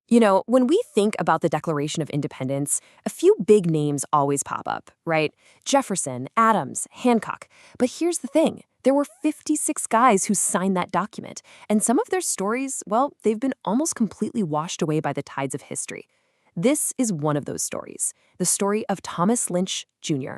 When we think about the Declaration of Independence, a few big names always pop up, right? Jefferson, Adams, Hancock. But here's the thing. There were 56 guys who signed that document, and some of their stories, well, they've been almost completely washed away by the tides of history. This is one of those stories, the story of Thomas Lynch Jr.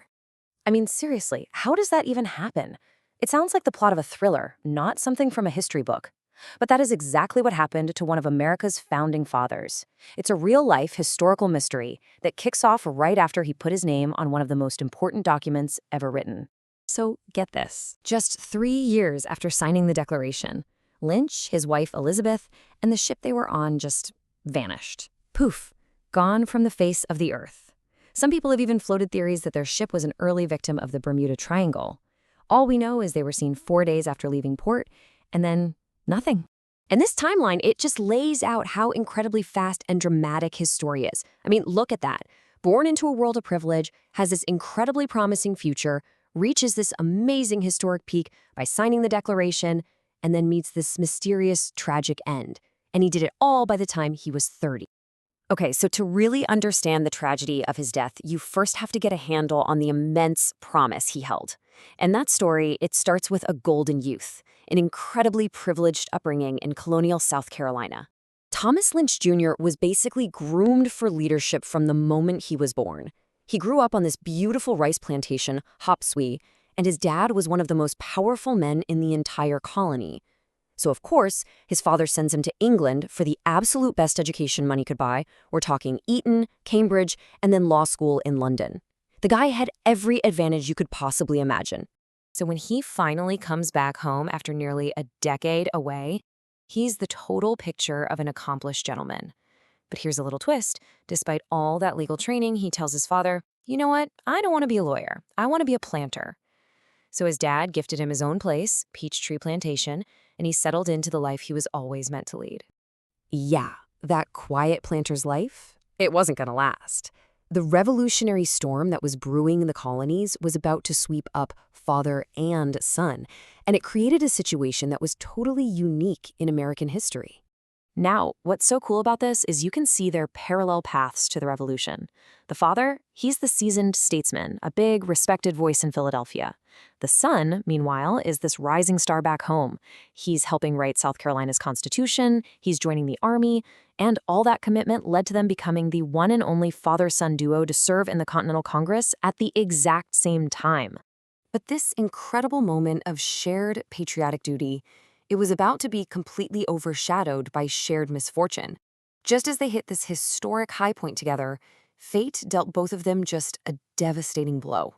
I mean, seriously, how does that even happen? It sounds like the plot of a thriller, not something from a history book. But that is exactly what happened to one of America's founding fathers. It's a real-life historical mystery that kicks off right after he put his name on one of the most important documents ever written. So get this. Just 3 years after signing the Declaration, Lynch, his wife Elizabeth, and the ship they were on just vanished. Poof, gone from the face of the earth. Some people have even floated theories that their ship was an early victim of the Bermuda Triangle. All we know is they were seen 4 days after leaving port, and then nothing. And this timeline, it just lays out how incredibly fast and dramatic his story is. I mean, look at that. Born into a world of privilege, has this incredibly promising future, reaches this amazing historic peak by signing the Declaration, and then meets this mysterious, tragic end. And he did it all by the time he was 30. Okay, so to really understand the tragedy of his death, you first have to get a handle on the immense promise he held. And that story, it starts with a golden youth, an incredibly privileged upbringing in colonial South Carolina. Thomas Lynch Jr. was basically groomed for leadership from the moment he was born. He grew up on this beautiful rice plantation, Hopswee, and his dad was one of the most powerful men in the entire colony. So, of course, his father sends him to England for the absolute best education money could buy. We're talking Eton, Cambridge, and then law school in London. The guy had every advantage you could possibly imagine. So when he finally comes back home after nearly a decade away, he's the total picture of an accomplished gentleman. But here's a little twist. Despite all that legal training, he tells his father, "You know what? I don't want to be a lawyer. I want to be a planter." So his dad gifted him his own place, Peachtree Plantation, and he settled into the life he was always meant to lead. Yeah, that quiet planter's life, it wasn't going to last. The revolutionary storm that was brewing in the colonies was about to sweep up father and son, and it created a situation that was totally unique in American history. Now, what's so cool about this is you can see their parallel paths to the revolution. The father, he's the seasoned statesman, a big, respected voice in Philadelphia. The son, meanwhile, is this rising star back home. He's helping write South Carolina's Constitution, he's joining the Army, and all that commitment led to them becoming the one and only father-son duo to serve in the Continental Congress at the exact same time. But this incredible moment of shared patriotic duty, it was about to be completely overshadowed by shared misfortune. Just as they hit this historic high point together, fate dealt both of them just a devastating blow.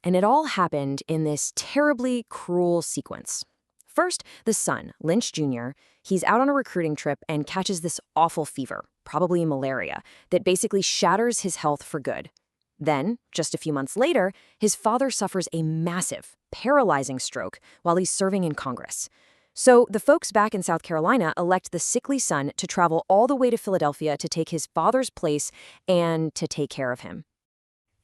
And it all happened in this terribly cruel sequence. First, the son, Lynch Jr., he's out on a recruiting trip and catches this awful fever, probably malaria, that basically shatters his health for good. Then, just a few months later, his father suffers a massive, paralyzing stroke while he's serving in Congress. So the folks back in South Carolina elect the sickly son to travel all the way to Philadelphia to take his father's place and to take care of him.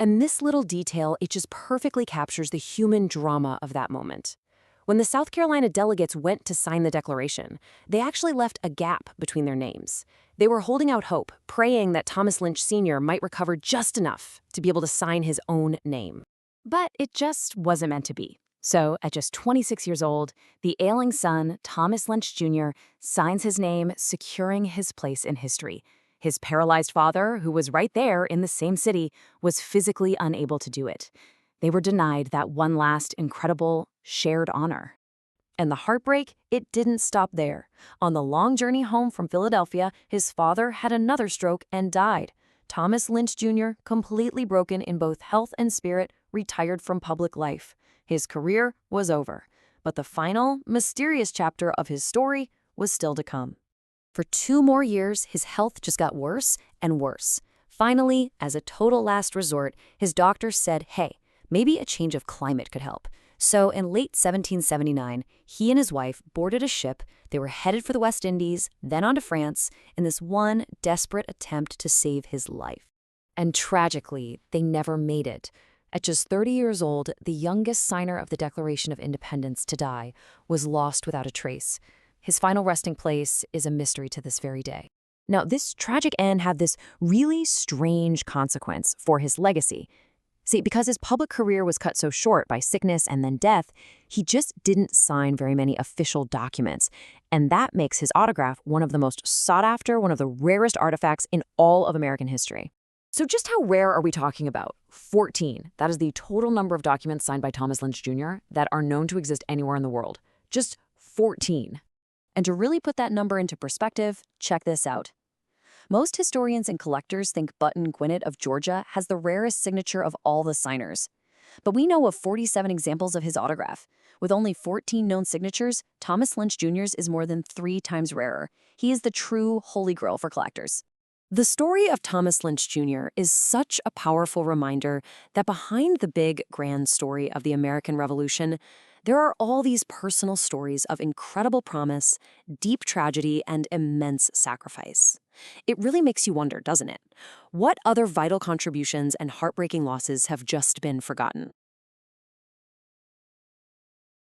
And this little detail, it just perfectly captures the human drama of that moment. When the South Carolina delegates went to sign the Declaration, they actually left a gap between their names. They were holding out hope, praying that Thomas Lynch Sr. might recover just enough to be able to sign his own name. But it just wasn't meant to be. So, at just 26 years old, the ailing son, Thomas Lynch Jr., signs his name, securing his place in history. His paralyzed father, who was right there in the same city, was physically unable to do it. They were denied that one last incredible, shared honor. And the heartbreak, it didn't stop there. On the long journey home from Philadelphia, his father had another stroke and died. Thomas Lynch Jr., completely broken in both health and spirit, retired from public life. His career was over, but the final, mysterious chapter of his story was still to come. For 2 more years, his health just got worse and worse. Finally, as a total last resort, his doctor said, hey, maybe a change of climate could help. So in late 1779, he and his wife boarded a ship. They were headed for the West Indies, then on to France, in this one desperate attempt to save his life. And tragically, they never made it. At just 30 years old, the youngest signer of the Declaration of Independence to die was lost without a trace. His final resting place is a mystery to this very day. Now, this tragic end had this really strange consequence for his legacy. See, because his public career was cut so short by sickness and then death, he just didn't sign very many official documents. And that makes his autograph one of the most sought after, one of the rarest artifacts in all of American history. So just how rare are we talking about? 14. That is the total number of documents signed by Thomas Lynch Jr. that are known to exist anywhere in the world. Just 14. And to really put that number into perspective, check this out. Most historians and collectors think Button Gwinnett of Georgia has the rarest signature of all the signers. But we know of 47 examples of his autograph. With only 14 known signatures, Thomas Lynch Jr.'s is more than 3 times rarer. He is the true holy grail for collectors. The story of Thomas Lynch Jr. is such a powerful reminder that behind the big, grand story of the American Revolution, there are all these personal stories of incredible promise, deep tragedy, and immense sacrifice. It really makes you wonder, doesn't it? What other vital contributions and heartbreaking losses have just been forgotten?